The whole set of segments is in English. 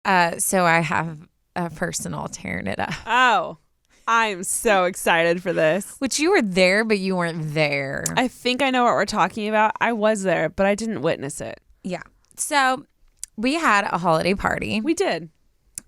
So I have a personal tearing it up. Oh, I'm so excited for this. Which you were there, but you weren't there. I think I know what we're talking about. I was there, but I didn't witness it. Yeah. So we had a holiday party. We did.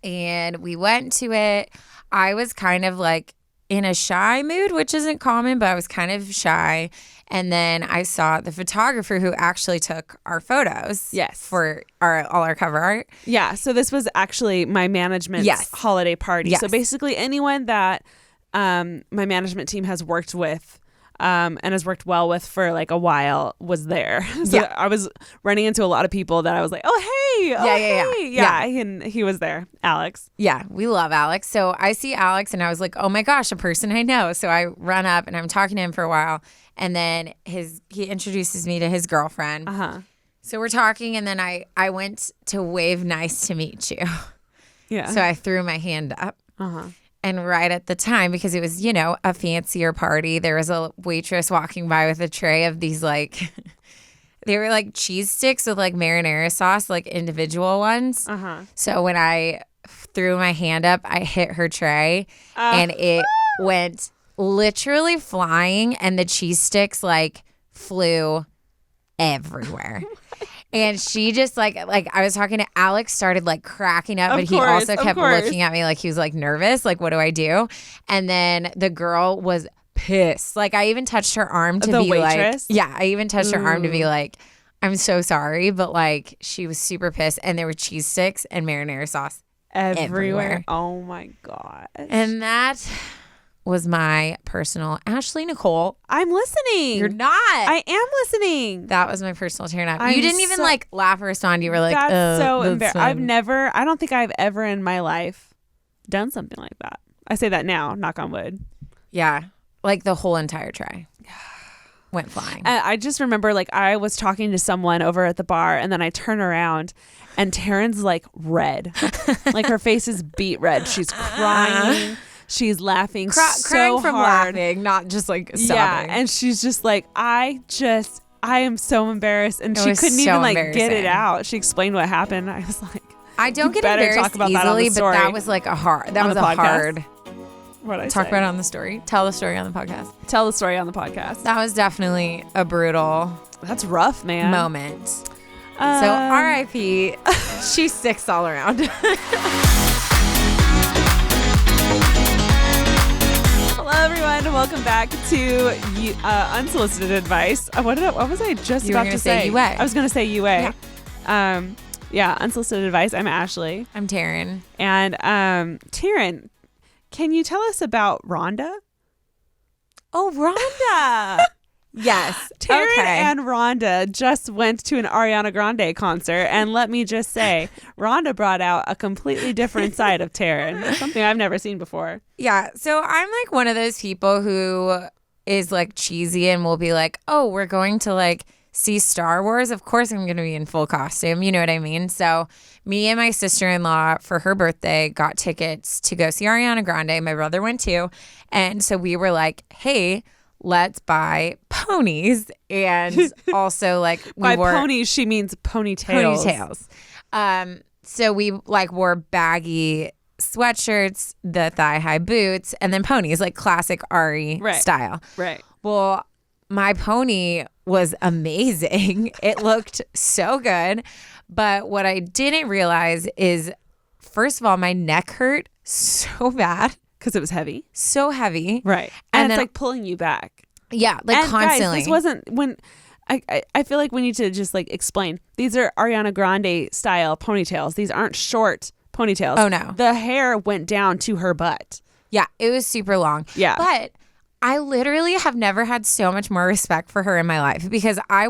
And we went to it. I was kind of like in a shy mood, which isn't common, but I was kind of shy. And then I saw the photographer who actually took our photos. Yes. For all our cover art. Yeah. So this was actually my management's holiday party. Yes. So basically anyone that my management team has worked with and has worked well with for like a while was there. So I was running into a lot of people that I was like, oh, hey. Yeah. And he was there. Alex. Yeah. We love Alex. So I see Alex and I was like, oh my gosh, a person I know. So I run up and I'm talking to him for a while. And then he introduces me to his girlfriend. Uh-huh. So we're talking and then I went to wave nice to meet you. Yeah. So I threw my hand up. Uh-huh. And right at the time, because it was, a fancier party, there was a waitress walking by with a tray of these like, they were like cheese sticks with like marinara sauce, like individual ones. Uh-huh. So when I threw my hand up, I hit her tray and it went literally flying and the cheese sticks like flew everywhere. And she just like I was talking to Alex, started like cracking up, but he also kept looking at me like he was like nervous. Like, what do I do? And then the girl was pissed. Like I even touched her arm to be waitress? like, I even touched her arm to be like, I'm so sorry. But like she was super pissed. And there were cheese sticks and marinara sauce everywhere. Oh my God. And that was my personal Ashley Nicole. I'm listening. You're not. I am listening. That was my personal turn up. You didn't even like laugh or respond. You were like, that's so embarrassing. I've I don't think I've ever in my life done something like that. I say that now, knock on wood. Yeah. Like the whole entire tray went flying. And I just remember like I was talking to someone over at the bar and then I turn around and Taryne's like red. Like her face is beet red. She's crying. She's laughing crying from hard. Laughing, not just like sobbing. Yeah, and she's just like, I am so embarrassed. And she couldn't even like get it out. She explained what happened. I was like, I don't get embarrassed talk about easily, but that was like a hard. What I talk about it on the story. Tell the story on the podcast. Tell the story on the podcast. That was definitely a brutal. That's rough, man. Moment. So R.I.P. She's 6 all around. Hello, everyone. Welcome back to Unsolicited Advice. What was I just about to say? UA. I was going to say UA. Yeah. Unsolicited Advice. I'm Ashley. I'm Taryne. And Taryne, can you tell us about Rhonda? Oh, Rhonda. Yes. Taryne and Rhonda just went to an Ariana Grande concert. And let me just say, Rhonda brought out a completely different side of Taryne. Something I've never seen before. Yeah. So I'm like one of those people who is like cheesy and will be like, oh, we're going to like see Star Wars. Of course I'm going to be in full costume. You know what I mean? So me and my sister-in-law for her birthday got tickets to go see Ariana Grande. My brother went too. And so we were like, hey, let's buy ponies. And also like by ponies, she means ponytails. So we like wore baggy sweatshirts, the thigh-high boots, and then ponies, like classic Ari style. Right. Well, my pony was amazing. It looked so good. But what I didn't realize is, first of all, my neck hurt so bad. Because it was heavy. So heavy. Right. And it's like pulling you back. Yeah, like and constantly. Guys, this wasn't when... I feel like we need to just like explain. These are Ariana Grande style ponytails. These aren't short ponytails. Oh, no. The hair went down to her butt. Yeah, it was super long. Yeah. But I literally have never had so much more respect for her in my life because I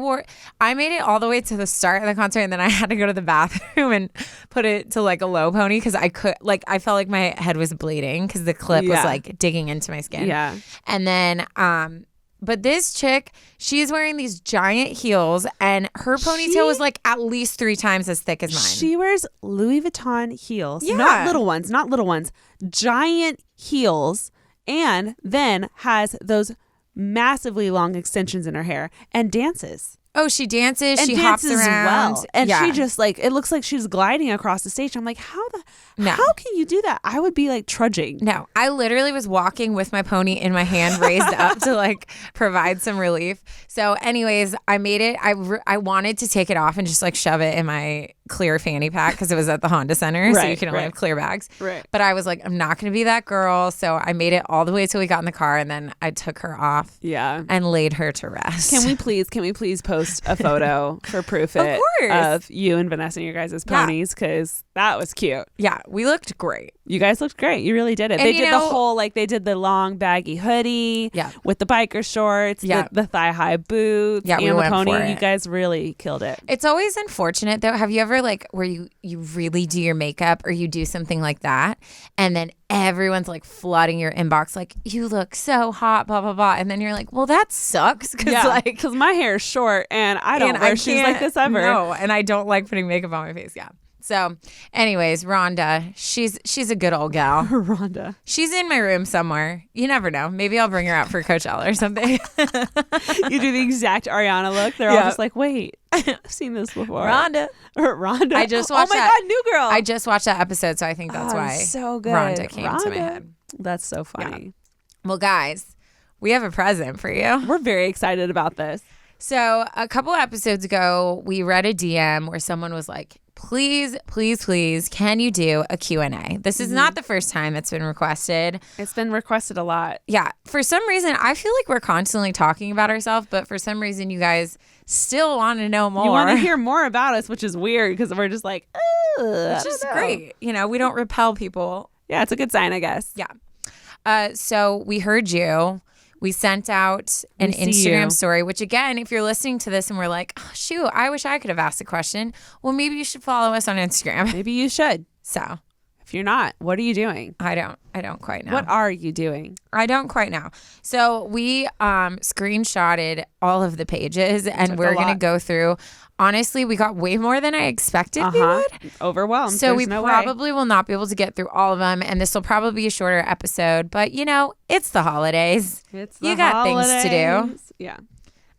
made it all the way to the start of the concert and then I had to go to the bathroom and put it to like a low pony because I felt like my head was bleeding because the clip was like digging into my skin. Yeah. And then, but this chick, she's wearing these giant heels and her ponytail was like at least 3 times as thick as mine. She wears Louis Vuitton heels. Yeah. Not little ones. Giant heels. And then has those massively long extensions in her hair and dances. Oh, she dances. And she dances hops around. well. And she just like, it looks like she's gliding across the stage. I'm like, how can you do that? I would be like trudging. No, I literally was walking with my pony in my hand raised up to like provide some relief. So anyways, I made it. I wanted to take it off and just like shove it in my clear fanny pack because it was at the Honda Center. So you can only have clear bags. Right. But I was like, I'm not going to be that girl. So I made it all the way till we got in the car, and then I took her off and laid her to rest. Can we please post a photo for proof of you and Vanessa and your guys' ponies? Because that was cute. Yeah, we looked great. You guys looked great. You really did it. And they did the whole, like, they did the long baggy hoodie with the biker shorts, the thigh-high boots, and the pony. You guys really killed it. It's always unfortunate, though. Have you ever, like, where you really do your makeup or you do something like that, and then everyone's, like, flooding your inbox, like, you look so hot, blah, blah, blah. And then you're like, well, that sucks. Because my hair is short, and I don't wear shoes like this ever. No, and I don't like putting makeup on my face. Yeah. So, anyways, Rhonda, she's a good old gal. Rhonda. She's in my room somewhere. You never know. Maybe I'll bring her out for Coachella or something. You do the exact Ariana look. They're all just like, wait, I've seen this before. Rhonda. I just watched God, New Girl. I just watched that episode, so I think that's why so good. Rhonda came to my head. That's so funny. Yeah. Well, guys, we have a present for you. We're very excited about this. So a couple episodes ago, we read a DM where someone was like, please, can you do a Q&A? This is not the first time it's been requested. It's been requested a lot. Yeah. For some reason, I feel like we're constantly talking about ourselves, but for some reason, you guys still want to know more. You want to hear more about us, which is weird because we're just like, which is great. You know, we don't repel people. Yeah, it's a good sign, I guess. Yeah. So we heard you. We sent out an Instagram story, which again, if you're listening to this and we're like, oh, shoot, I wish I could have asked a question. Well, maybe you should follow us on Instagram. Maybe you should. So if you're not, what are you doing? I don't quite know. What are you doing? I don't quite know. So we screenshotted all of the pages and we're going to go through. Honestly, we got way more than I expected we would. Overwhelmed. So we probably will not be able to get through all of them. And this will probably be a shorter episode. But, you know, it's the holidays. You got things to do. Yeah.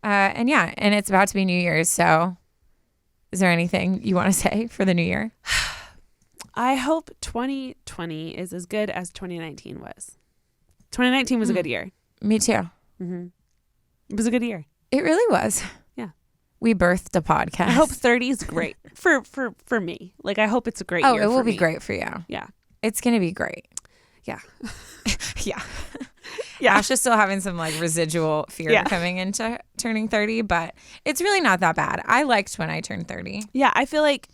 And it's about to be New Year's. So is there anything you want to say for the new year? I hope 2020 is as good as 2019 was. 2019 was a good year. Me too. Mm-hmm. It was a good year. It really was. We birthed a podcast. I hope 30 is great for me. Like, I hope it's a great year. Oh, it will be great for you. Yeah. It's going to be great. Yeah. Yeah. Ash is still having some like residual fear coming into turning 30, but it's really not that bad. I liked when I turned 30. Yeah. I feel like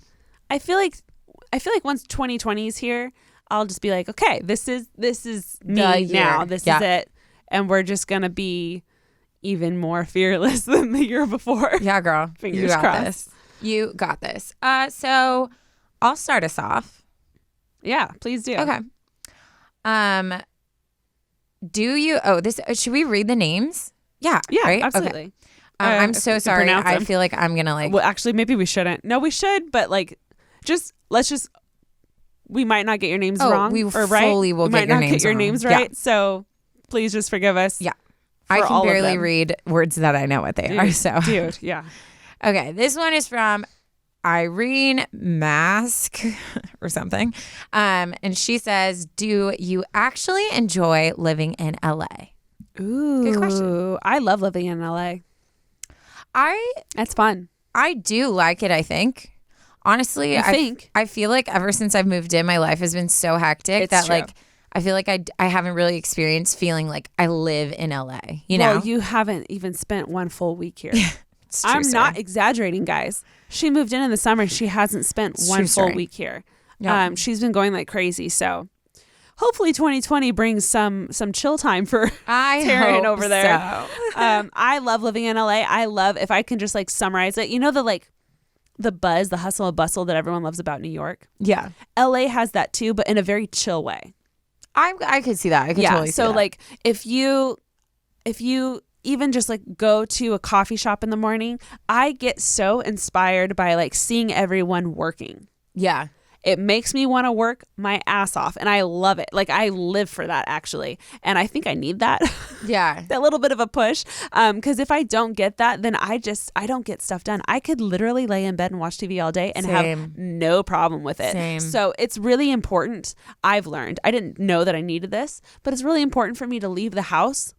once 2020 is here, I'll just be like, okay, this is me now. This is it. And we're just going to be even more fearless than the year before. Yeah, girl. Fingers crossed. You got this. So I'll start us off. Yeah, please do. Okay. Should we read the names? Yeah. Yeah, right? absolutely. Okay. I'm so sorry. I feel like I'm going to like. Well, actually, maybe we shouldn't. No, we should, but like, we might not get your names wrong. We fully will get your names right. Yeah. So please just forgive us. Yeah. I can barely read words that I know what they are. So, dude, yeah. Okay, this one is from Irene Mask or something, and she says, "Do you actually enjoy living in LA?" Ooh, good question. I love living in LA. That's fun. I do like it. I think, honestly, I feel like ever since I've moved in, my life has been so hectic that true. Like. I feel like I haven't really experienced feeling like I live in LA, you know? Well, you haven't even spent one full week here. It's true, I'm not exaggerating, guys. She moved in the summer. She hasn't spent one full week here. Yep. She's been going like crazy. So hopefully 2020 brings some chill time for Taryne over there. So. I love living in LA. I love, if I can just like summarize it, you know, the buzz, the hustle and bustle that everyone loves about New York. Yeah. LA has that too, but in a very chill way. I could see that. I could totally see that. So like if you even just like go to a coffee shop in the morning, I get so inspired by like seeing everyone working. Yeah. It makes me want to work my ass off, and I love it. Like, I live for that, actually. And I think I need that. Yeah. That little bit of a push. Because if I don't get that, then I don't get stuff done. I could literally lay in bed and watch TV all day and have no problem with it. Same. So it's really important. I've learned. I didn't know that I needed this, but it's really important for me to leave the house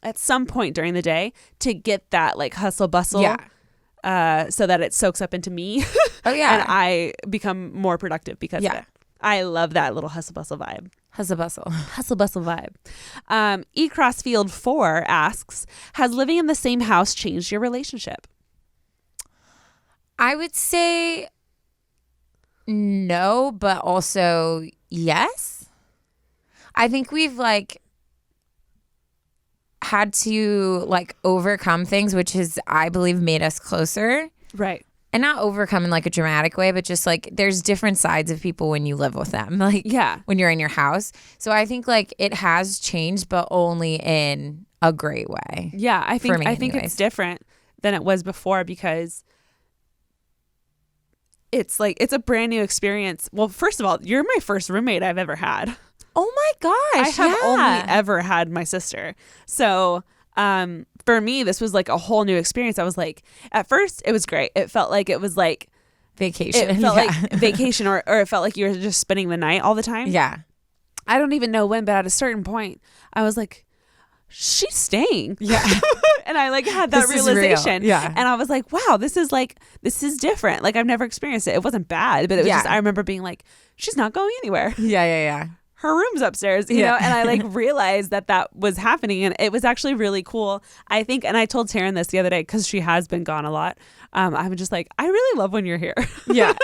at some point during the day to get that like hustle bustle. Yeah. So that it soaks up into me. Oh, yeah. And I become more productive because of it. I love that little hustle bustle vibe. Hustle bustle. Hustle bustle vibe. eCrossfield 4 asks, has living in the same house changed your relationship? I would say no, but also yes. I think we've like had to like overcome things, which has, I believe, made us closer. Right. And not overcome in like a dramatic way, but just like there's different sides of people when you live with them. Like when you're in your house. So I think like it has changed, but only in a great way. Yeah, I think it's different than it was before because it's like it's a brand new experience. Well, first of all, you're my first roommate I've ever had. Oh my gosh. I have only ever had my sister. So for me, this was like a whole new experience. I was like, at first it was great. It felt like it was like vacation. It felt like vacation or it felt like you were just spending the night all the time. Yeah. I don't even know when, but at a certain point I was like, she's staying. Yeah. And I like had that realization. Yeah. And I was like, wow, this is different. Like I've never experienced it. It wasn't bad, but it was just, I remember being like, she's not going anywhere. Yeah. Her room's upstairs, you know, and I like realized that was happening, and it was actually really cool. I think, and I told Taryne this the other day because she has been gone a lot. I'm just like, I really love when you're here. Yeah.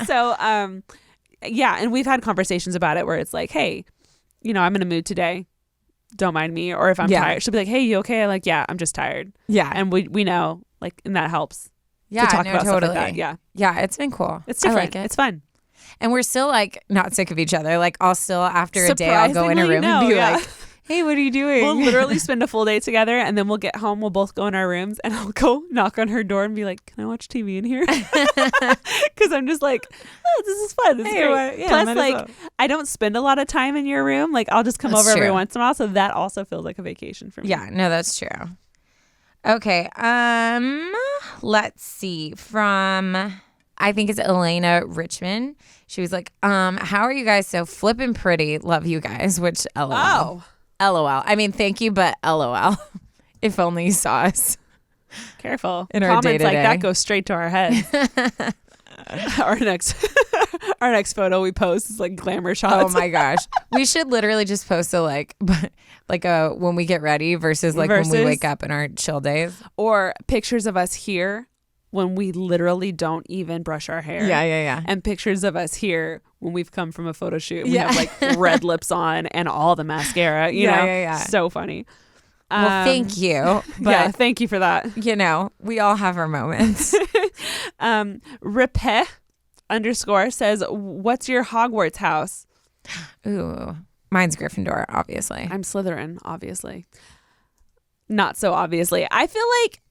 So, and we've had conversations about it where it's like, hey, you know, I'm in a mood today. Don't mind me. Or if I'm tired, she'll be like, hey, you okay? I'm like, yeah, I'm just tired. Yeah. And we know, like, and that helps. Yeah, to talk about totally. Stuff like that. Yeah. Yeah, it's been cool. It's different. I like it. It's fun. And we're still like not sick of each other. Like I'll still after a day I'll go in a room and be like, hey, what are you doing? We'll literally spend a full day together and then we'll get home. We'll both go in our rooms and I'll go knock on her door and be like, can I watch TV in here? Because I'm just like, oh, this is fun. This is great. Plus, like, I don't spend a lot of time in your room. Like I'll just come over every once in a while. So that also feels like a vacation for me. Yeah, no, that's true. Okay. Let's see. From I think it's Elena Richmond. She was like, how are you guys so flippin' pretty? Love you guys, which LOL. Oh. LOL. I mean, thank you, but LOL. If only you saw us. Careful. In our Comments day-to-day. like that go straight to our heads. Our next photo we post is like glamour shots. Oh my gosh. We should literally just post a like a when we get ready versus when we wake up in our chill days. Or pictures of us here when we literally don't even brush our hair. Yeah. And pictures of us here when we've come from a photo shoot. We have like red lips on and all the mascara, you know? Yeah. So funny. Well, thank you. But thank you for that. You know, we all have our moments. Repe _ says, what's your Hogwarts house? Ooh, mine's Gryffindor, obviously. I'm Slytherin, obviously. Not so obviously. I feel like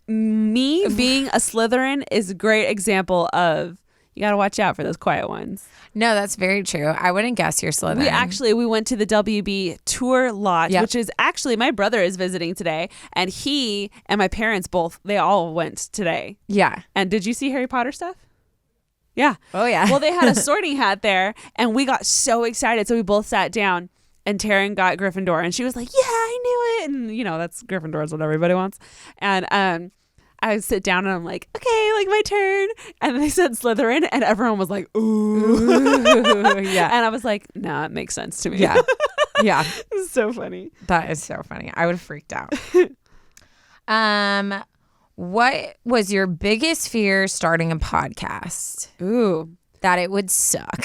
me being a Slytherin is a great example of you got to watch out for those quiet ones. No, that's very true. I wouldn't guess you're Slytherin. We went to the WB tour lot, which is actually my brother is visiting today, and he and my parents they all went today. Yeah. And did you see Harry Potter stuff? Yeah. Oh yeah. Well, they had a sorting hat there, and we got so excited, so we both sat down. And Taryne got Gryffindor, and she was like, "Yeah, I knew it." And you know, that's Gryffindor is what everybody wants. And I sit down and I'm like, "Okay, like my turn." And then they said Slytherin, and everyone was like, "Ooh, yeah." And I was like, "No, it makes sense to me." Yeah, yeah. It's so funny. That is so funny. I would have freaked out. What was your biggest fear starting a podcast? Ooh, that it would suck.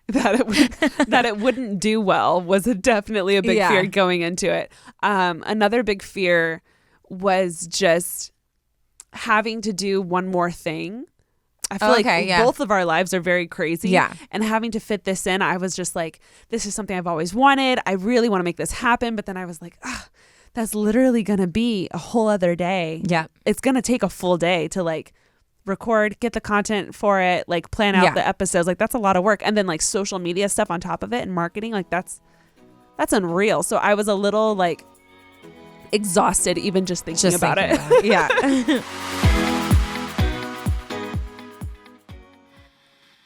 That it wouldn't do well was definitely a big fear going into it. Another big fear was just having to do one more thing. I feel like both of our lives are very crazy. Yeah. And having to fit this in, I was just like, this is something I've always wanted. I really want to make this happen. But then I was like, that's literally going to be a whole other day. Yeah. It's going to take a full day to like record, get the content for it, like plan out the episodes. Like that's a lot of work. And then like social media stuff on top of it and marketing, like that's unreal. So I was a little like exhausted even just thinking about it. Yeah.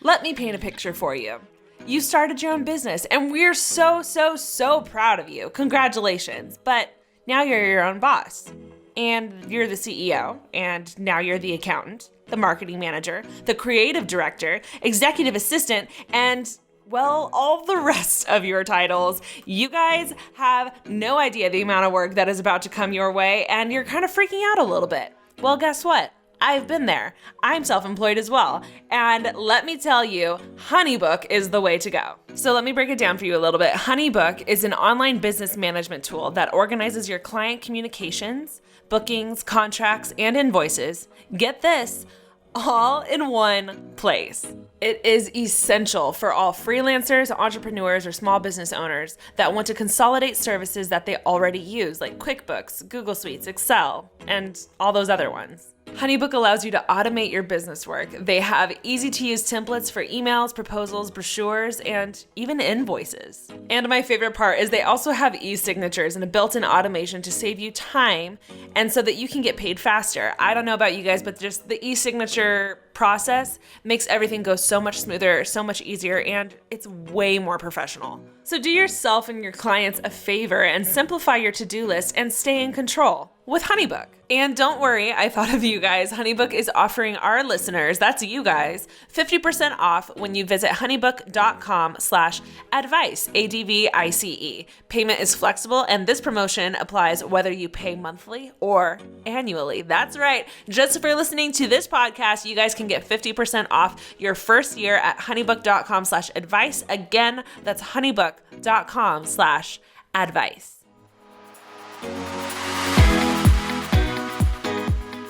Let me paint a picture for you. You started your own business and we're so, so, so proud of you. Congratulations. But now you're your own boss and you're the CEO and now you're the accountant, the marketing manager, the creative director, executive assistant, and well, all the rest of your titles. You guys have no idea the amount of work that is about to come your way and you're kind of freaking out a little bit. Well, guess what? I've been there. I'm self-employed as well. And let me tell you, HoneyBook is the way to go. So let me break it down for you a little bit. HoneyBook is an online business management tool that organizes your client communications, bookings, contracts, and invoices. Get this, all in one place. It is essential for all freelancers, entrepreneurs, or small business owners that want to consolidate services that they already use, like QuickBooks, Google Suites, Excel, and all those other ones. HoneyBook allows you to automate your business work. They have easy-to-use templates for emails, proposals, brochures, and even invoices. And my favorite part is they also have e-signatures and a built-in automation to save you time and so that you can get paid faster. I don't know about you guys, but just the e-signature process makes everything go so much smoother, so much easier, and it's way more professional. So do yourself and your clients a favor and simplify your to-do list and stay in control with HoneyBook. And don't worry, I thought of you guys. HoneyBook is offering our listeners, that's you guys, 50% off when you visit honeybook.com/advice, ADVICE. Payment is flexible and this promotion applies whether you pay monthly or annually. That's right. Just for listening to this podcast, you guys can get 50% off your first year at honeybook.com/advice. Again, that's honeybook.com/advice.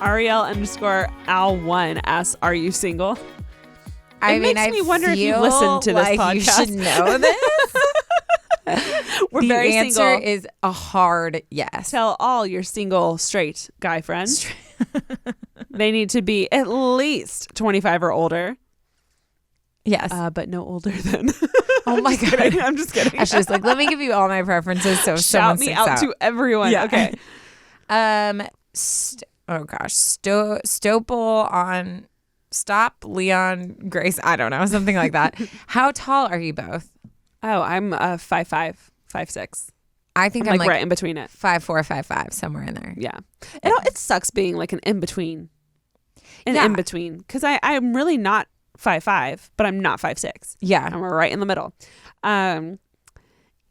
Ariel_Al1 asks, "Are you single?" I mean, makes I me wonder if you listen to this podcast. You should know this. We're the very answer single. is a hard yes. Tell all your single straight guy friends. They need to be at least 25 or older. Yes. But no older than. Oh my God. Kidding. I'm just kidding. Ashley's like, let me give you all my preferences. So shout me out to everyone. Yeah. Okay. Stopel on Stop Leon Grace. I don't know. Something like that. How tall are you both? Oh, I'm 5'5", 5'6". I think I'm like right in between it. 5'4", 5'5", somewhere in there. Yeah. It sucks being like an in-between. In between. Because I'm really not 5'5", but I'm not 5'6". Yeah. And we're right in the middle.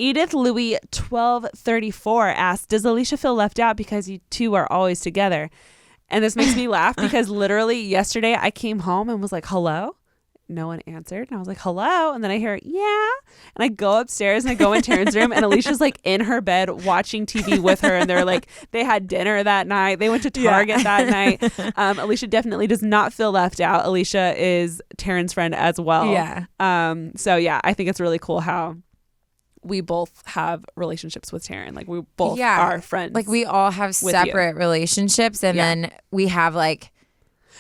Edith Louis 1234 asked, "Does Alicia feel left out because you two are always together?" And this makes me laugh because literally yesterday I came home and was like, "Hello?" No one answered. And I was like, "Hello?" And then I hear, "Yeah." And I go upstairs and I go in Taryne's room and Alicia's like in her bed watching TV with her. And they're like, they had dinner that night. They went to Target that night. Alicia definitely does not feel left out. Alicia is Taryne's friend as well. Yeah. So yeah, I think it's really cool how we both have relationships with Taryne. Like we both are friends. Like we all have separate relationships and then we have like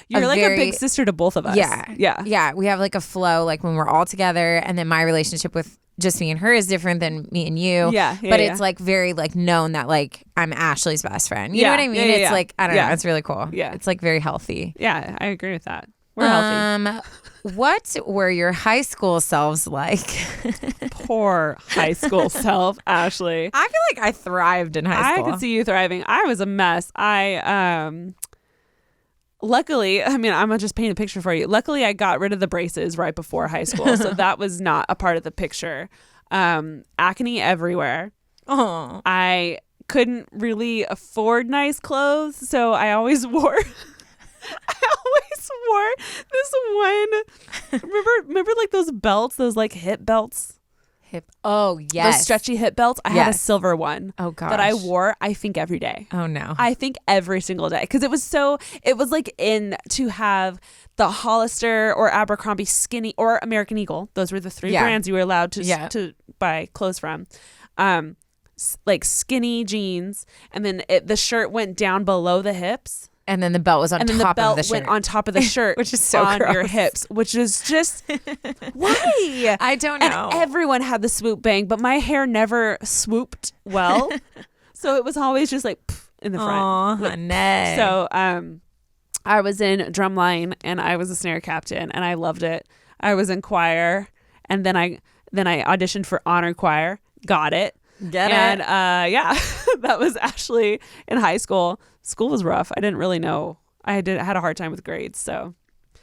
you're like a big sister to both of us. Yeah. We have like a flow like when we're all together and then my relationship with just me and her is different than me and you. But it's like very like known that like I'm Ashley's best friend. You know what I mean? It's like, I don't know. It's really cool. Yeah. It's like very healthy. Yeah, I agree with that. We're healthy. What were your high school selves like? Poor high school self, Ashley. I feel like I thrived in high school. I could see you thriving. I was a mess. Luckily, I mean, I'm going to just paint a picture for you. Luckily, I got rid of the braces right before high school. So that was not a part of the picture. Acne everywhere. Oh, I couldn't really afford nice clothes. So I always wore... this one. Remember like those belts, those like hip belts? Oh, yes. Those stretchy hip belts. I had a silver one. Oh, gosh. That I wore, I think, every day. Oh, no. I think every single day. Because it was like in to have the Hollister or Abercrombie skinny or American Eagle. Those were the three brands you were allowed to buy clothes from. Like skinny jeans. And then the shirt went down below the hips. And then the belt was on and then top the belt of the shirt. went on top of the shirt, Which is so on gross. your hips, which is just why? I don't know. And everyone had the swoop bang, but my hair never swooped well, so it was always just like in the front. Aw, nay. So I was in drumline and I was a snare captain and I loved it. I was in choir and then I auditioned for honor choir, got it. Get and it. Yeah, that was actually in high school. School was rough. I didn't really know. I had a hard time with grades, so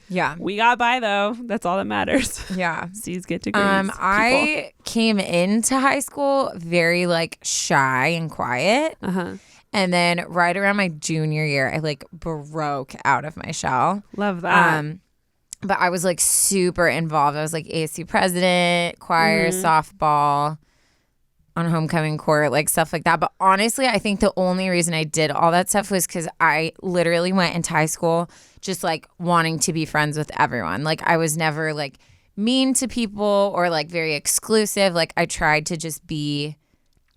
Yeah. we got by though. That's all that matters. Yeah. C's get to grades. I came into high school very like shy and quiet. And then right around my junior year, I like broke out of my shell. Love that. But I was like super involved. I was like ASU president, choir, softball, on homecoming court, like stuff like that. But honestly, I think the only reason I did all that stuff was because I literally went into high school just like wanting to be friends with everyone. Like I was never like mean to people or like very exclusive. Like I tried to just be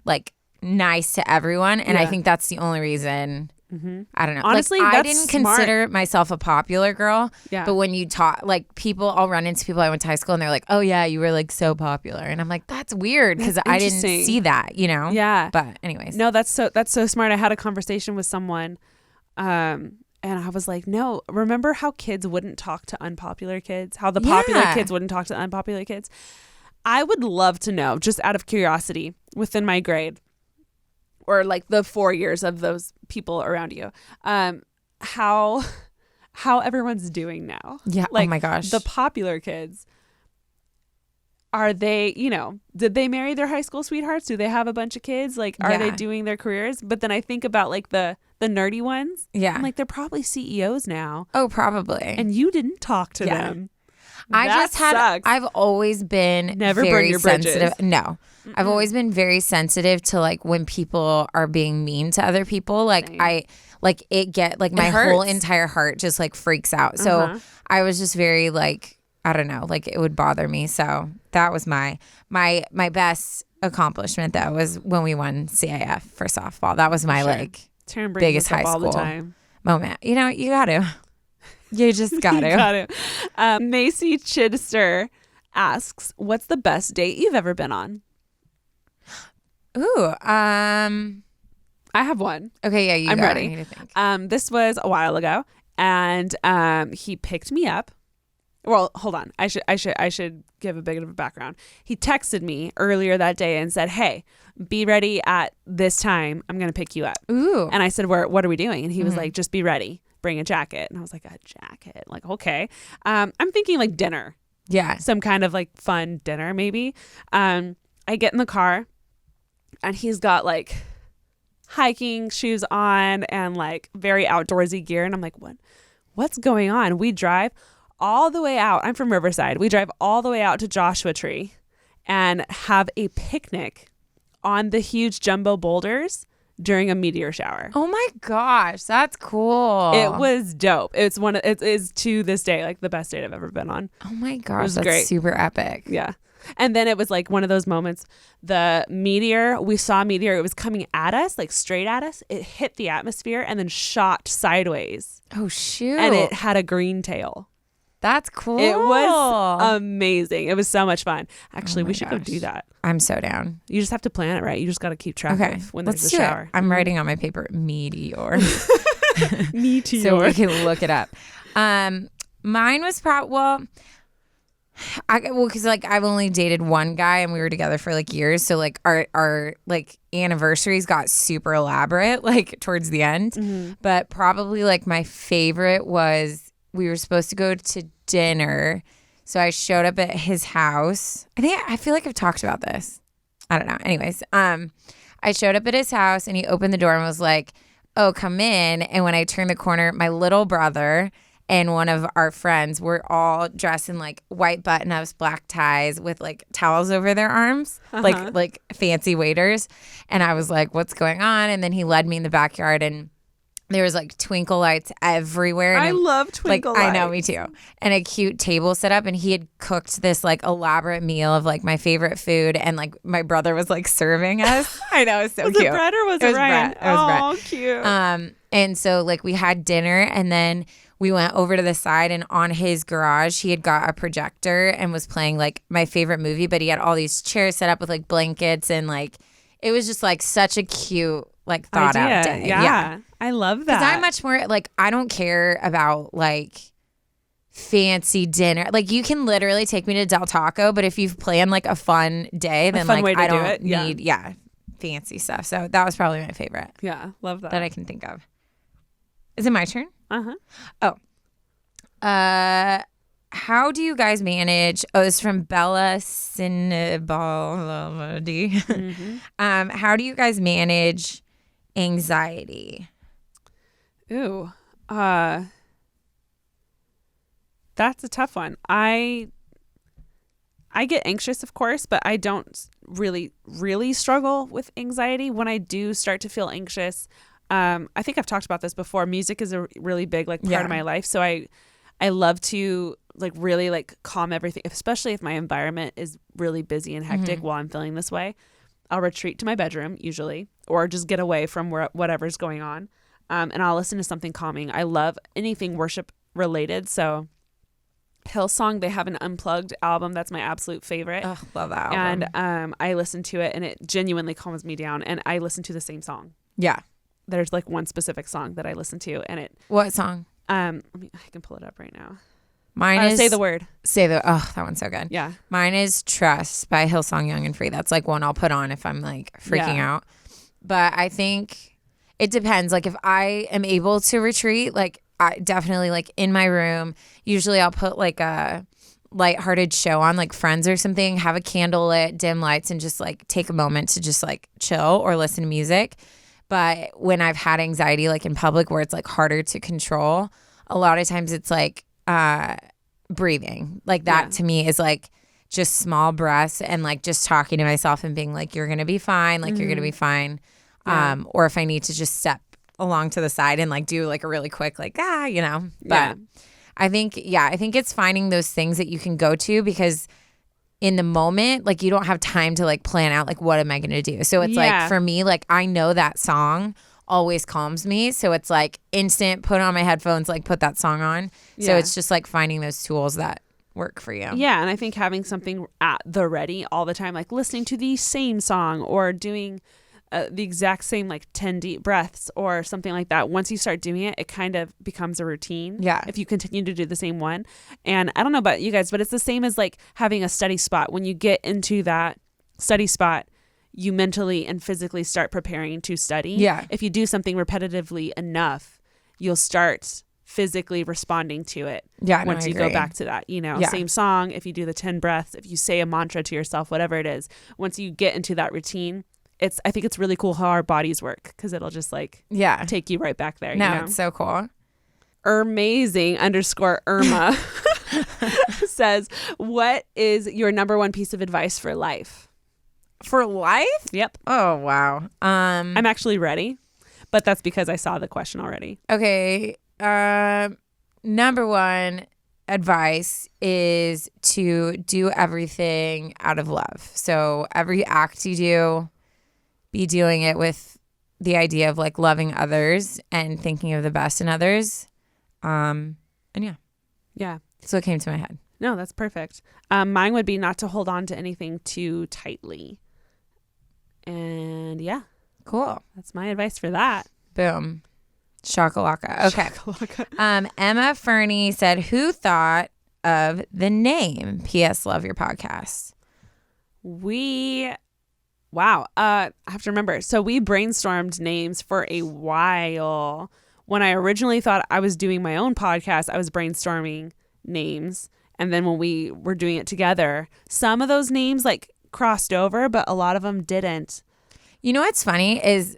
like nice to everyone. And I think that's the only reason. I don't know. Honestly, like, I that's didn't consider smart. myself a popular girl. Yeah. But when you talk, like people, I'll run into people I went to high school and they're like, oh yeah, you were like so popular. And I'm like, that's weird because I didn't interesting. see that, you know? Yeah. But anyways. No, that's so smart. I had a conversation with someone, and I was like, no, remember how kids wouldn't talk to unpopular kids? How the popular Yeah. kids wouldn't talk to unpopular kids? I would love to know, just out of curiosity, within my grade, or like the 4 years of those people around you, how everyone's doing now. Yeah. Like, oh my gosh. the popular kids, are they, did they marry their high school sweethearts? Do they have a bunch of kids? Like, are they Yeah. doing their careers? But then I think about like the nerdy ones. Yeah. I'm like, they're probably CEOs now. Oh, probably. And you didn't talk to Yeah. them. I've always been Never burn very your bridges. sensitive. No. I've always been very sensitive to like when people are being mean to other people. Like Same. my whole hurts. entire heart just like freaks out. So I was just very like, I don't know, like it would bother me. So that was my best accomplishment though, was when we won CIF for softball. That was my like Taryne brings biggest this up high all the school time. moment. You know, you got to. You just got to. Got it. Macy Chidster asks, what's the best date you've ever been on? Ooh, I have one. okay, yeah, you I'm go. ready. I need to think. This was a while ago, and he picked me up. Well, hold on. I should give a bit of a background. He texted me earlier that day and said, "Hey, be ready at this time. I'm gonna pick you up." Ooh. And I said, "What are we doing?" And he was like, "Just be ready. Bring a jacket." And I was like, "A jacket? Like, okay." I'm thinking like dinner, Yeah. some kind of like fun dinner maybe. I get in the car, and he's got like hiking shoes on and like very outdoorsy gear, and I'm like, what's going on? We drive all the way out. I'm from Riverside. We drive all the way out to Joshua Tree and have a picnic on the huge jumbo boulders during a meteor shower. Oh my gosh, that's cool. It was dope. It is to this day like the best date I've ever been on. Oh my gosh, was that's great. super epic. Yeah. And then it was like one of those moments, we saw a meteor, it was coming at us, like straight at us. It hit the atmosphere and then shot sideways. Oh shoot. And it had a green tail. That's cool. It was amazing. It was so much fun. Actually, Oh my we should go gosh. do that. I'm so down. You just have to plan it right. You just got to keep track Okay. of when Let's there's a do shower. it. I'm writing on my paper meteor. Meteor. So we can look it up. Mine was because like I've only dated one guy and we were together for like years, so like our like anniversaries got super elaborate like towards the end. But probably like my favorite was we were supposed to go to dinner, so I showed up at his house. I feel like I've talked about this. I don't know. Anyways, I showed up at his house and he opened the door and was like, "Oh, come in." And when I turned the corner, my little brother and one of our friends were all dressed in like white button-ups, black ties with like towels over their arms, like fancy waiters. And I was like, what's going on? And then he led me in the backyard and There was like twinkle lights everywhere. And I love twinkle lights. I know, me too. And a cute table set up. And he had cooked this like elaborate meal of like my favorite food. And like my brother was like serving us. I know, it was so was cute. Was it Brett or was it Ryan? Brett. It was Brett. Oh, cute. And so like we had dinner and then we went over to the side and on his garage, he had got a projector and was playing like my favorite movie. But he had all these chairs set up with like blankets and like it was just like such a cute like thought out day. Yeah. I love that. Because I'm much more like I don't care about like fancy dinner. Like you can literally take me to Del Taco, but if you've planned like a fun day, then like I don't need fancy stuff. So that was probably my favorite. Yeah, love that. That I can think of. Is it my turn? Uh-huh. How do you guys manage? Oh, this is from Bella Cinebaldi. Mm-hmm. How do you guys manage anxiety? Ooh, that's a tough one. I get anxious, of course, but I don't really struggle with anxiety. When I do start to feel anxious, I think I've talked about this before. Music is a really big like part of my life, so I love to like really like calm everything, especially if my environment is really busy and hectic while I'm feeling this way. I'll retreat to my bedroom usually, or just get away from whatever's going on. And I'll listen to something calming. I love anything worship related. So Hillsong, they have an Unplugged album. That's my absolute favorite. Oh, love that album. And I listen to it and it genuinely calms me down. And I listen to the same song. Yeah. There's like one specific song that I listen to and it. What song? I can pull it up right now. Mine is Say the Word. Oh, that one's so good. Yeah. Mine is Trust by Hillsong Young and Free. That's like one I'll put on if I'm like freaking out. But I think it depends. Like if I am able to retreat, like I definitely like in my room, usually I'll put like a lighthearted show on, like Friends or something, have a candle lit, dim lights, and just like take a moment to just like chill or listen to music. But when I've had anxiety like in public where it's like harder to control, a lot of times it's like breathing. Like that to me is like just small breaths and like just talking to myself and being like, you're going to be fine. Like you're going to be fine. Or if I need to just step along to the side and like do like a really quick like, you know, but I think it's finding those things that you can go to because in the moment, like you don't have time to like plan out like, what am I going to do? So it's like for me, like I know that song always calms me. So it's like instant, put on my headphones, like put that song on. So it's just like finding those tools that work for you. Yeah. And I think having something at the ready all the time, like listening to the same song or doing the exact same like 10 deep breaths or something like that. Once you start doing it, it kind of becomes a routine. Yeah. If you continue to do the same one. And I don't know about you guys, but it's the same as like having a study spot. When you get into that study spot, you mentally and physically start preparing to study. Yeah. If you do something repetitively enough, you'll start physically responding to it. Yeah. Once you go back to that, you know, same song. If you do the 10 breaths, if you say a mantra to yourself, whatever it is, once you get into that routine, I think it's really cool how our bodies work because it'll just like take you right back there. No, you know? It's so cool. Amazing _ Irma says, what is your number one piece of advice for life? For life? Yep. Oh, wow. I'm actually ready, but that's because I saw the question already. Okay. Number one advice is to do everything out of love. So every act you do, be doing it with the idea of like loving others and thinking of the best in others. And yeah. So it came to my head. No, that's perfect. Mine would be not to hold on to anything too tightly. And cool. That's my advice for that. Boom. Shakalaka. Okay. Shakalaka. Emma Fernie said, who thought of the name? P.S. Love your podcast. Wow. I have to remember. So we brainstormed names for a while. When I originally thought I was doing my own podcast, I was brainstorming names. And then when we were doing it together, some of those names like crossed over, but a lot of them didn't. You know what's funny is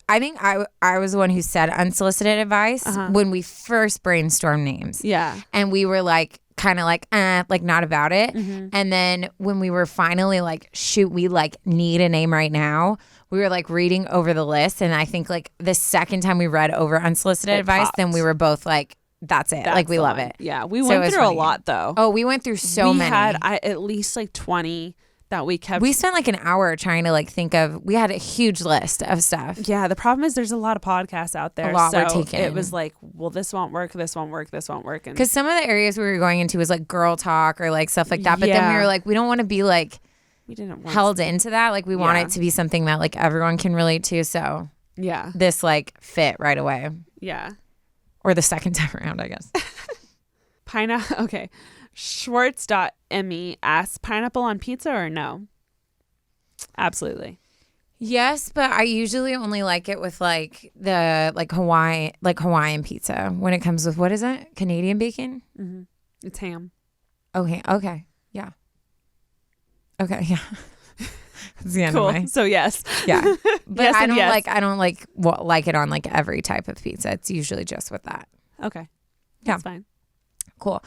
I think I was the one who said unsolicited advice when we first brainstormed names. Yeah. And we were like kind of like not about it. And then when we were finally like, shoot, we like need a name right now, we were like reading over the list, and I think like the second time we read over Unsolicited Advice, then we were both like, that's it. Like we love it. Yeah, we went through a lot though. Oh, we went through so many. We had at least like 20 that we kept. We spent like an hour trying to like think of. We had a huge list of stuff. Yeah, the problem is there's a lot of podcasts out there. A lot so were taken. It was like, well, this won't work. This won't work. This won't work. Because some of the areas we were going into was like girl talk or like stuff like that. But then we were like, we don't want to be like. We didn't want held into that. Like we want it to be something that like everyone can relate to. So this like fit right away. Yeah. Or the second time around, I guess. Okay. Schwartz.me asks, pineapple on pizza or no? Absolutely. Yes, but I usually only like it with like the Hawaiian pizza when it comes with, what is it? Canadian bacon? Mm-hmm. It's ham. Okay. Yeah. Okay, yeah. That's the end cool. of my. So yes. Yeah. But yes, I don't like it on like every type of pizza. It's usually just with that. Okay. Yeah. That's fine. Cool.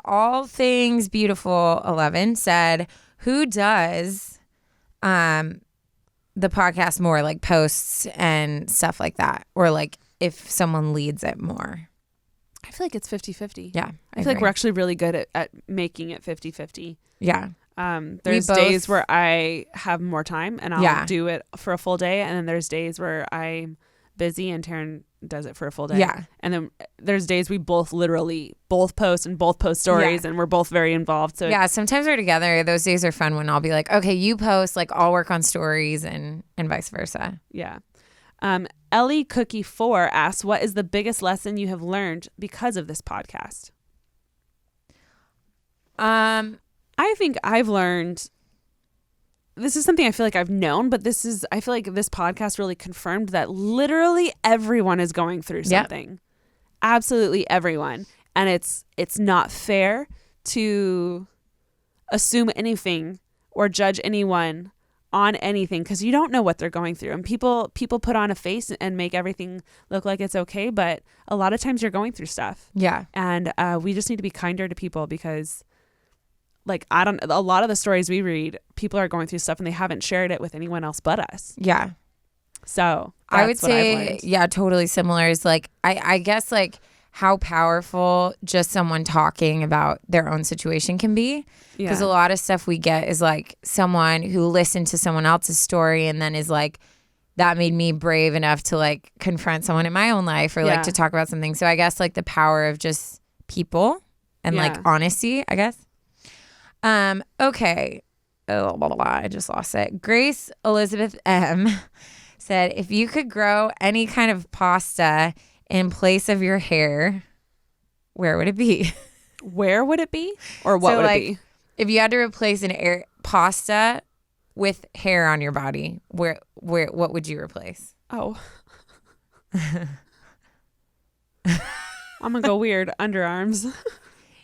All Things Beautiful 11 said, who does the podcast more, like posts and stuff like that, or like if someone leads it more? I feel like it's 50-50. Yeah. I feel like we're actually really good at making it 50-50. Yeah. There's days where I have more time and I'll do it for a full day, and then there's days where I'm busy and Taryne does it for a full day. Yeah. And then there's days we both post and both post stories, and we're both very involved. So yeah, sometimes we're together. Those days are fun when I'll be like, okay, you post, like I'll work on stories and vice versa. Yeah. Ellie Cookie 4 asks, what is the biggest lesson you have learned because of this podcast? I think I've learned, this is something I feel like I've known, but I feel like this podcast really confirmed that literally everyone is going through something. Yep. Absolutely everyone. And it's not fair to assume anything or judge anyone on anything, because you don't know what they're going through. And people put on a face and make everything look like it's okay, but a lot of times you're going through stuff. Yeah. And we just need to be kinder to people, because like, a lot of the stories we read, people are going through stuff and they haven't shared it with anyone else but us. Yeah. So I would say, yeah, totally similar. Is like, I guess like how powerful just someone talking about their own situation can be. Because a lot of stuff we get is like someone who listened to someone else's story and then is like, that made me brave enough to like confront someone in my own life, or like to talk about something. So I guess like the power of just people and like honesty, I guess. Okay. Oh, blah, blah, blah. I just lost it. Grace Elizabeth M said, if you could grow any kind of pasta in place of your hair, where would it be? Where would it be? Or what would it be? If you had to replace pasta with hair on your body, what would you replace? Oh. I'm going to go weird. Underarms.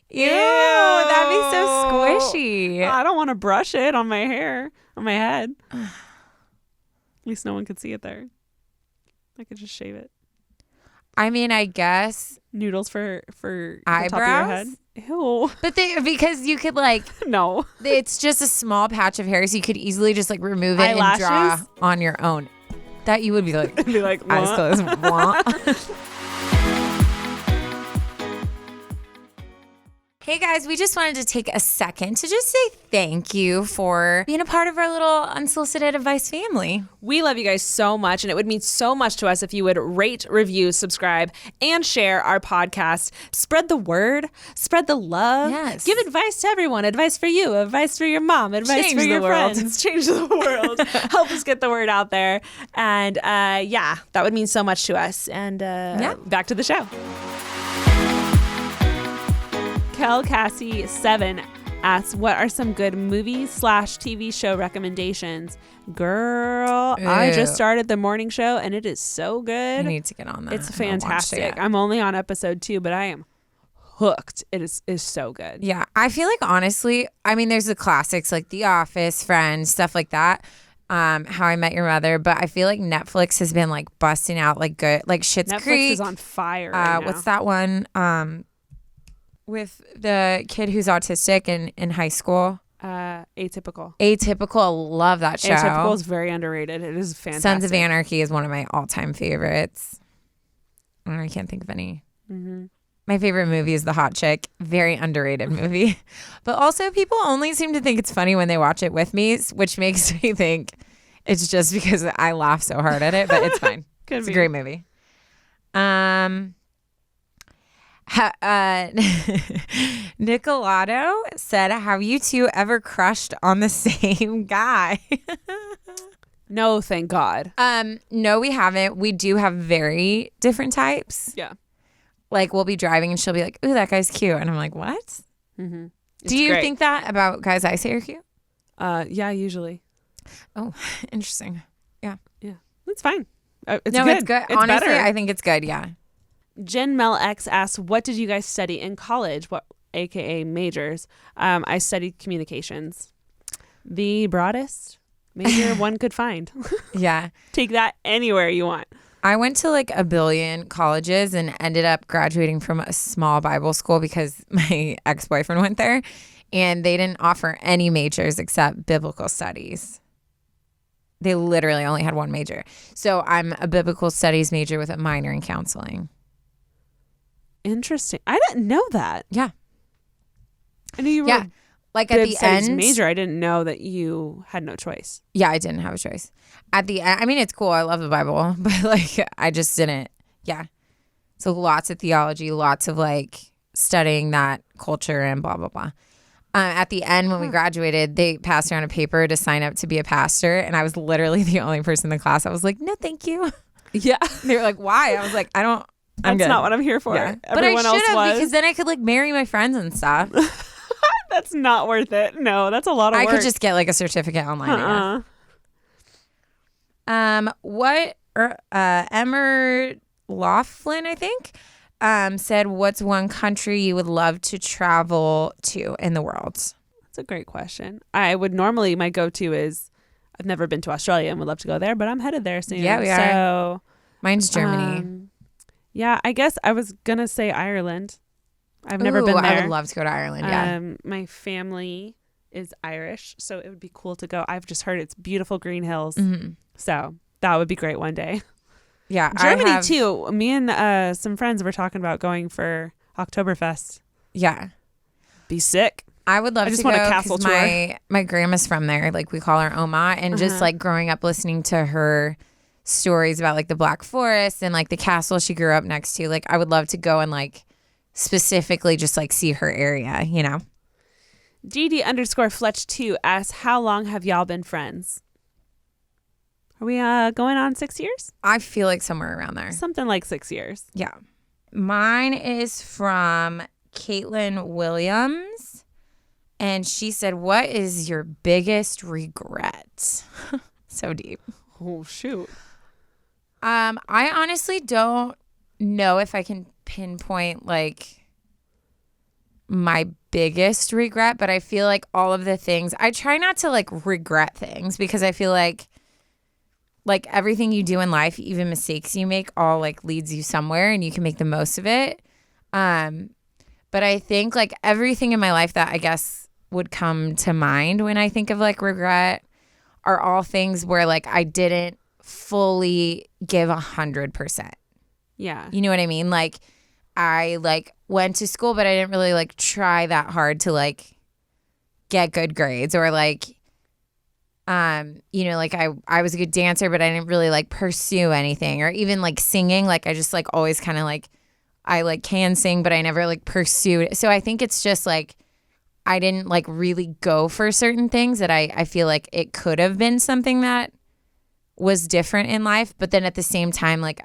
Ew, that'd be so squishy. I don't want to brush it on my hair, on my head. At least no one could see it there. I could just shave it. I mean, I guess noodles for eyebrows. The top of your head. Ew. But because you could like no, it's just a small patch of hair, so you could easily just like remove it Eyelashes? and draw on your own. That you would be like, eyes closed. Hey guys, we just wanted to take a second to just say thank you for being a part of our little Unsolicited Advice family. We love you guys so much, and it would mean so much to us if you would rate, review, subscribe, and share our podcast. Spread the word, spread the love. Yes. Give advice to everyone. Advice for you, advice for your mom, advice for your friends. Change the world. Help us get the word out there. And that would mean so much to us. And back to the show. Kel Cassie 7 asks, what are some good movies/TV show recommendations? Girl, Ew. I just started the morning show and it is so good. I need to get on that. It's fantastic. I'm only on episode 2, but I am hooked. It is so good. Yeah. I feel like honestly, I mean, there's the classics like The Office, Friends, stuff like that. How I Met Your Mother, but I feel like Netflix has been like busting out like good, like Schitt's Netflix Creek is on fire right now. What's that one? with the kid who's autistic in high school. Atypical. Atypical. Love that show. Atypical is very underrated. It is fantastic. Sons of Anarchy is one of my all-time favorites. I can't think of any. Mm-hmm. My favorite movie is The Hot Chick. Very underrated movie. But also people only seem to think it's funny when they watch it with me, which makes me think it's just because I laugh so hard at it, but it's fine. It's a great movie. Nicolato said, have you two ever crushed on the same guy? No, thank God. No, we haven't. We do have very different types. Yeah. Like we'll be driving and she'll be like, ooh, that guy's cute. And I'm like, what? Mm-hmm. Do you think that about guys I say are cute? Yeah, usually. Oh, interesting. Yeah. Yeah. It's fine. It's no, good. It's good. It's Honestly, better. I think it's good. Yeah. Jen Mel X asks, what did you guys study in college? What, AKA majors? I studied communications. The broadest major one could find. Yeah. Take that anywhere you want. I went to like a billion colleges and ended up graduating from a small Bible school because my ex-boyfriend went there and they didn't offer any majors except biblical studies. They literally only had one major. So I'm a biblical studies major with a minor in counseling. Interesting. I didn't know that. Yeah. I knew you were Yeah. Like at the end major. I didn't know that you had no choice. Yeah, I didn't have a choice. At the end, I mean, it's cool. I love the Bible, but like I just didn't. Yeah. So lots of theology, lots of like studying that culture and blah, blah, blah. At the end, when we graduated, they passed around a paper to sign up to be a pastor. And I was literally the only person in the class. I was like, no, thank you. Yeah. They were like, why? I was like, I'm That's good. not what I'm here for. Yeah. Everyone but I should else was. because then I could like marry my friends and stuff. That's not worth it. No, that's a lot of work. I could just get like a certificate online. Emmer Laughlin, I think, said, what's one country you would love to travel to in the world? That's a great question. I would normally, my go-to is, I've never been to Australia and would love to go there, but I'm headed there soon. Yeah, we are. So, mine's Germany. Yeah, I guess I was going to say Ireland. I've never been there. I would love to go to Ireland, yeah. My family is Irish, so it would be cool to go. I've just heard it's beautiful green hills. Mm-hmm. So that would be great one day. Yeah. Germany too. Me and some friends were talking about going for Oktoberfest. Yeah. Be sick. I would love I just to want go a castle tour. My grandma's from there. Like we call her Oma. And just like growing up listening to her stories about like the Black Forest and like the castle she grew up next to. Like I would love to go and like specifically just like see her area, you know? GD_Fletch2 asks, how long have y'all been friends? Are we going on 6 years? I feel like somewhere around there. Something like 6 years. Yeah. Mine is from Caitlin Williams. And she said, what is your biggest regret? So deep. Oh, shoot. I honestly don't know if I can pinpoint like my biggest regret, but I feel like all of the things, I try not to like regret things because I feel like everything you do in life, even mistakes you make, all like leads you somewhere and you can make the most of it. But I think like everything in my life that I guess would come to mind when I think of like regret are all things where like I didn't fully give 100%. Yeah. You know what I mean? Like I like went to school, but I didn't really like try that hard to like get good grades or like, you know, like I was a good dancer, but I didn't really like pursue anything or even like singing. Like I just like always kind of like, I like can sing, but I never like pursued it. So I think it's just like, I didn't like really go for certain things that I feel like it could have been something that was different in life. But then at the same time, like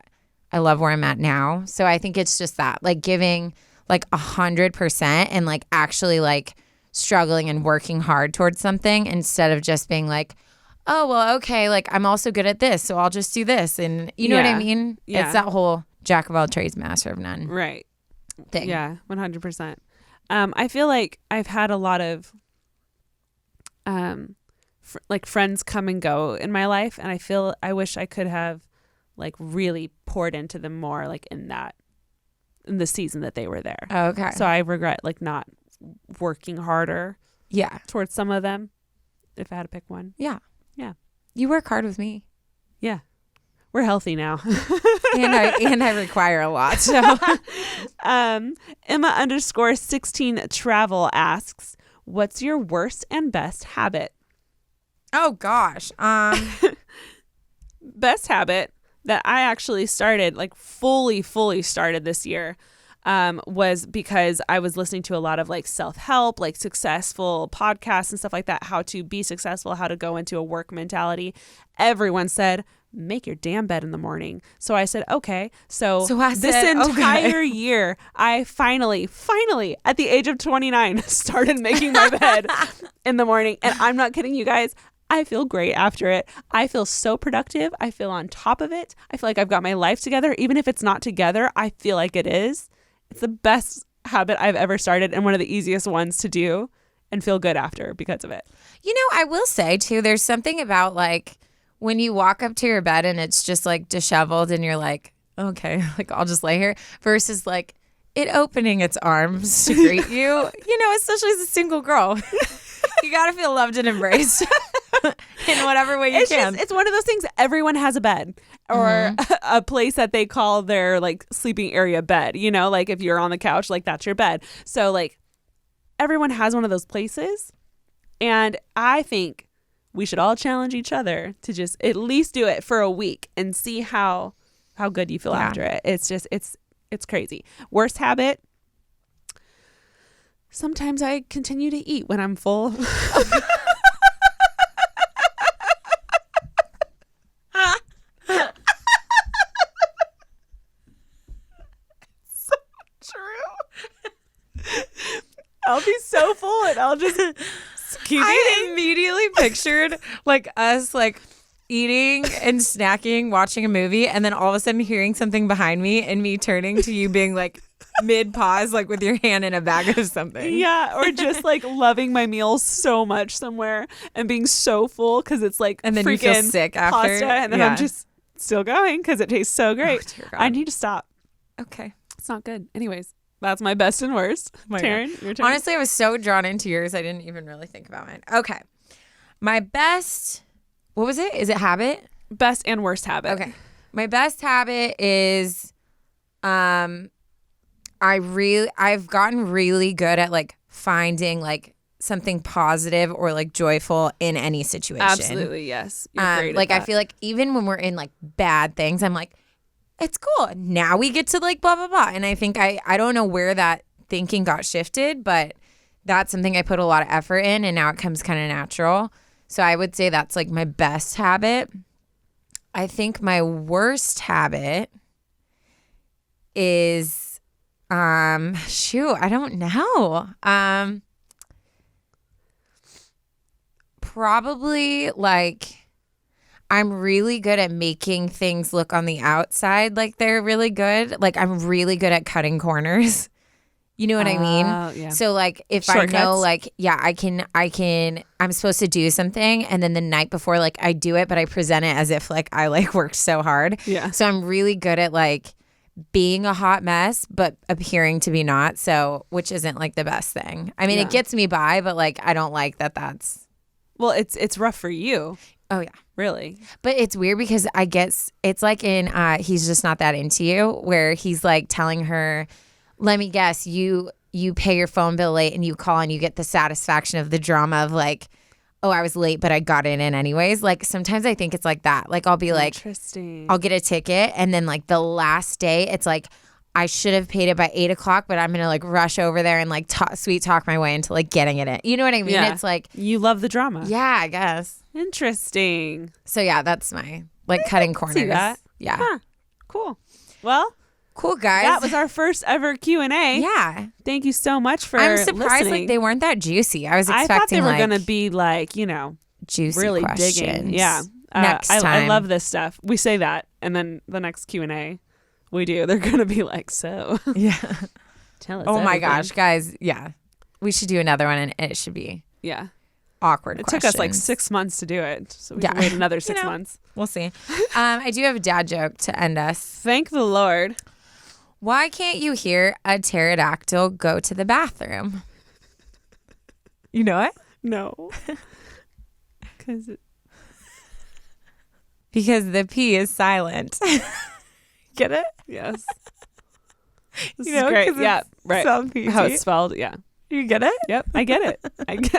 I love where I'm at now. So I think it's just that like giving like 100% and like actually like struggling and working hard towards something instead of just being like, oh, well, okay, like I'm also good at this, so I'll just do this. And you know what I mean? Yeah. It's that whole jack of all trades, master of none. Right. Thing. Yeah, 100%. I feel like I've had a lot of like friends come and go in my life, and I wish I could have like really poured into them more like in that in the season that they were there. Okay. So I regret like not working harder Yeah. towards some of them if I had to pick one. Yeah. Yeah. You work hard with me. Yeah. We're healthy now. and I require a lot. So Emma_16 travel asks, what's your worst and best habit? oh gosh. Best habit that I actually started, like fully started this year, was because I was listening to a lot of like self-help, like successful podcasts and stuff like that, how to be successful, how to go into a work mentality. Everyone said, make your damn bed in the morning. So I said, okay. So I this said, entire year, I finally, at the age of 29, started making my bed in the morning. And I'm not kidding you guys. I feel great after it. I feel so productive. I feel on top of it. I feel like I've got my life together. Even if it's not together, I feel like it is. It's the best habit I've ever started and one of the easiest ones to do and feel good after because of it. You know, I will say too, there's something about like when you walk up to your bed and it's just like disheveled and you're like, okay, like I'll just lay here, versus like it opening its arms to greet you, you know, especially as a single girl. You got to feel loved and embraced in whatever way you can. It's one of those things. Everyone has a bed or a place that they call their like sleeping area bed, you know, like if you're on the couch, like that's your bed. So like everyone has one of those places. And I think we should all challenge each other to just at least do it for a week and see how good you feel after it. It's just, it's crazy. Worst habit. Sometimes I continue to eat when I'm full. So true. I'll be so full and I'll just keep eating. I immediately pictured like us like eating and snacking, watching a movie, and then all of a sudden hearing something behind me and me turning to you being like mid-pause, like with your hand in a bag of something. Yeah, or just like loving my meals so much somewhere and being so full because it's like and then you feel sick after. Pasta, and then I'm just still going because it tastes so great. Oh, dear God. I need to stop. Okay. It's not good. Anyways, that's my best and worst. Taryne, your turn. Honestly, I was so drawn into yours, I didn't even really think about mine. Okay. My best, what was it? Is it habit? Best and worst habit. Okay. My best habit is I've gotten really good at like finding like something positive or like joyful in any situation. Absolutely, yes. You're great at like that. I feel like even when we're in like bad things, I'm like, it's cool. Now we get to like blah blah blah. And I think I don't know where that thinking got shifted, but that's something I put a lot of effort in, and now it comes kind of natural. So I would say that's like my best habit. I think my worst habit is I don't know. Probably like I'm really good at making things look on the outside like they're really good. Like I'm really good at cutting corners. You know what I mean? Yeah. So like if Shortcuts. I know like, yeah, I'm supposed to do something, and then the night before like I do it, but I present it as if like I like worked so hard. Yeah. So I'm really good at like being a hot mess, but appearing to be not. So, which isn't like the best thing. I mean, Yeah. it gets me by, but like I don't like that that's. Well, it's rough for you. Oh yeah. Really? But it's weird because I guess it's like in He's Just Not That Into You, where he's like telling her, let me guess, you pay your phone bill late and you call and you get the satisfaction of the drama of like, oh, I was late, but I got it in anyways. Like sometimes I think it's like that. Like I'll be like, interesting. I'll get a ticket, and then like the last day, it's like I should have paid it by 8:00, but I'm gonna like rush over there and like sweet talk my way into like getting it in. You know what I mean? Yeah. It's like, You love the drama. yeah, I guess. Interesting. So yeah, that's my like cutting corners. see that. Yeah. Huh. Cool. Well, Cool, guys. that was our first ever Q&A. Yeah. Thank you so much for I'm surprised listening. like they weren't that juicy. I was I expecting thought they were like going to be like, you know, juicy really questions. digging. Yeah. Next I time. love this stuff. We say that, and then the next Q&A we do, they're going to be like, so Yeah. tell us Oh my everything. gosh, guys. Yeah. We should do another one, and it should be Yeah. awkward It questions. took us like 6 months to do it, so we Yeah. can wait another You 6 know. months. We'll see. I do have a dad joke to end us. Thank the Lord. Why can't you hear a pterodactyl go to the bathroom? You know it? No. Because the P is silent. Get it? Yes. This You is know, great. 'cause Yeah, it's right. spelled PG. How it's spelled. Yeah. You get it? Yep. I get it. Thank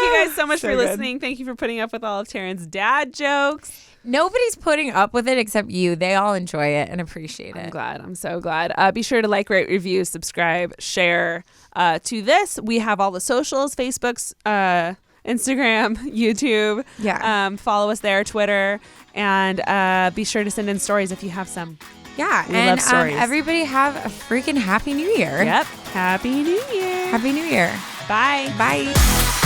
you guys so much So for good. listening. Thank you for putting up with all of Taryne's dad jokes. Nobody's putting up with it except you. They all enjoy it and appreciate it. I'm glad. I'm so glad. Be sure to like, rate, review, subscribe, share to this. We have all the socials, Facebook's, Instagram, YouTube. Yeah. Follow us there, Twitter. And be sure to send in stories if you have some. Yeah. We and love stories. Everybody have a freaking Happy New Year. Yep. Happy New Year. Happy New Year. Bye. Bye.